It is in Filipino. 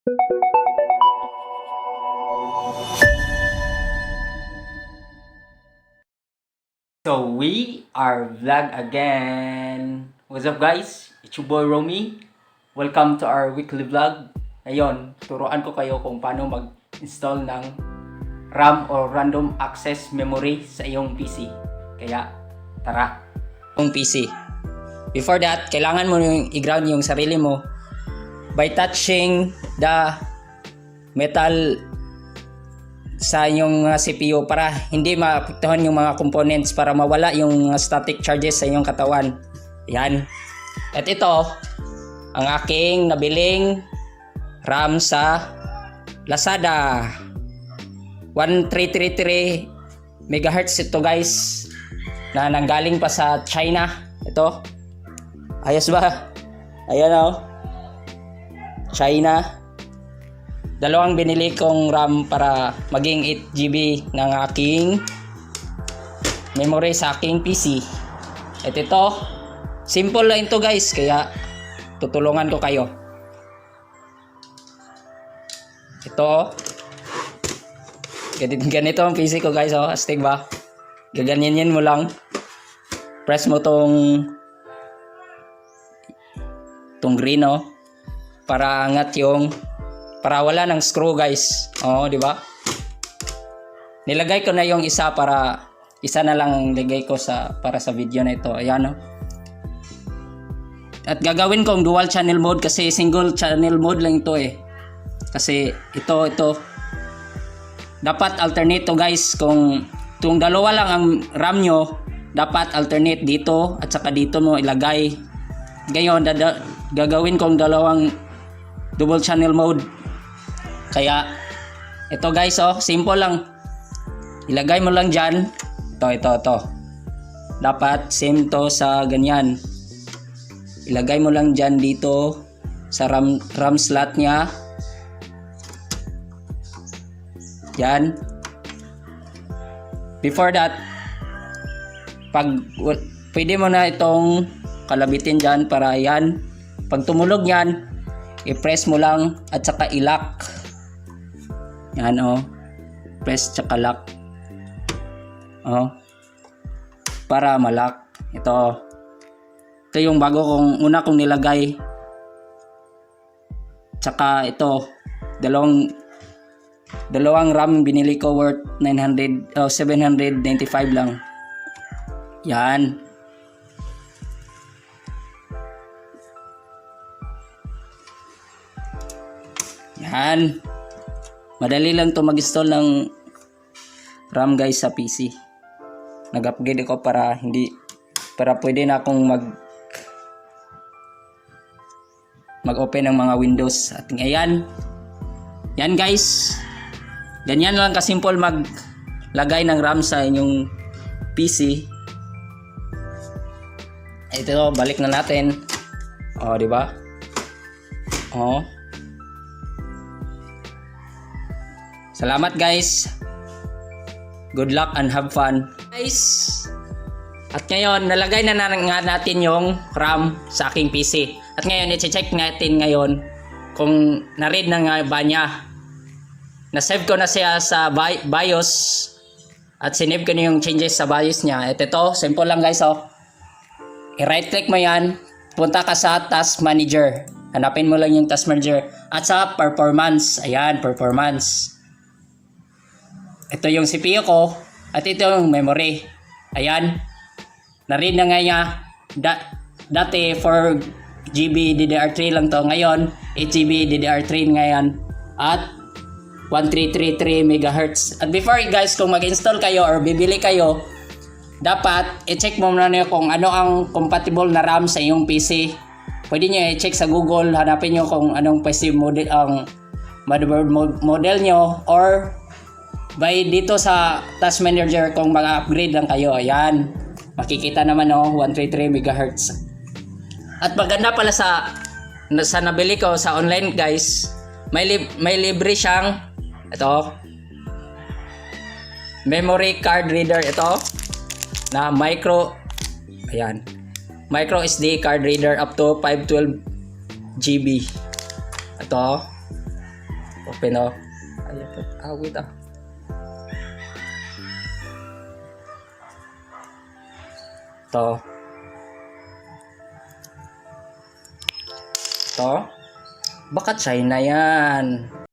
So we are vlog again. What's up guys? It's your boy Romy. Welcome to our weekly vlog. Ngayon, turuan ko kayo kung paano mag-install ng RAM or random access memory sa iyong PC. Kaya, tara. Yung PC. Before that, kailangan mo yung i-ground yung sarili mo by touching the metal sa inyong CPU para hindi maapektuhan yung mga components, para mawala yung static charges sa inyong katawan. Yan. At ito, ang aking nabiling RAM sa Lazada. 1333 MHz ito guys, na nanggaling pa sa China. Ito. Ayos ba? Ayan o. China. Dalawang binili kong RAM para maging 8GB ng aking memory sa aking PC. At ito, simple lang ito guys, kaya tutulungan ko kayo. Ito, ganito ang PC ko guys, oh, astig ba? Gaganyan mo lang. Press mo tong green, oh, para angat yung, para wala ng screw guys. Oh, di ba? Nilagay ko na yung isa para isa na lang lagay ko para sa video na ito. Ayan, oh. At gagawin kong dual channel mode kasi single channel mode lang ito eh. Kasi ito dapat alternate to guys. Kung dalawa lang ang RAM nyo, dapat alternate dito at saka dito mo ilagay. Ngayon gagawin kong dalawang double channel mode. Kaya ito guys, oh, simple lang. Ilagay mo lang dyan. Ito. Dapat same to sa ganyan. Ilagay mo lang dyan dito sa RAM slot nya. Yan. Before that, pwede mo na itong kalabitin dyan para yan. Pag tumulog yan, i-press mo lang at saka i-lock. Yan, oh. Press tsaka lock. Oh. Para ma-lock. Ito yung una kong nilagay. Tsaka ito, dalawang RAM binili ko worth 795 lang. Yan. Yan. Madali lang to mag-install ng RAM guys sa PC. Nag-upgrade ako para pwede na akong mag-open ng mga Windows. At ngayon, yan guys. Ganyan lang kasimple maglagay ng RAM sa inyong PC. Ito, balik na natin. Oh, di ba? Oh. Salamat guys. Good luck and have fun. Guys. At ngayon, nalagay na nga natin yung RAM sa aking PC. At ngayon, i-check natin ngayon kung na-read na nga ba niya. Na-save ko na siya sa BIOS. At sinave ko na yung changes sa BIOS niya. At ito, simple lang guys, oh. I-right click mo yan. Punta ka sa Task Manager. Hanapin mo lang yung Task Manager. At sa Performance. Ayan, Performance. Ito yung CPU ko at ito yung memory. Ayan. Na-read na nga niya. Dati 4GB DDR3 lang to. Ngayon 8GB DDR3 ngayon. At 1333 MHz. At before guys, kung mag-install kayo or bibili kayo, dapat i-check mo na niyo kung ano ang compatible na RAM sa iyong PC. Pwede niyo i-check sa Google. Hanapin niyo kung anong PC model ang motherboard model niyo, or by dito sa Task Manager kung mag-upgrade lang kayo. Ayan. Makikita naman, oh, 133 MHz. At maganda pala sa nabili ko sa online guys, may libre siyang ito, memory card reader ito na micro SD card reader up to 512 GB. Ito. Open oh. Ayan, wait ah. To. To. Baka China yan.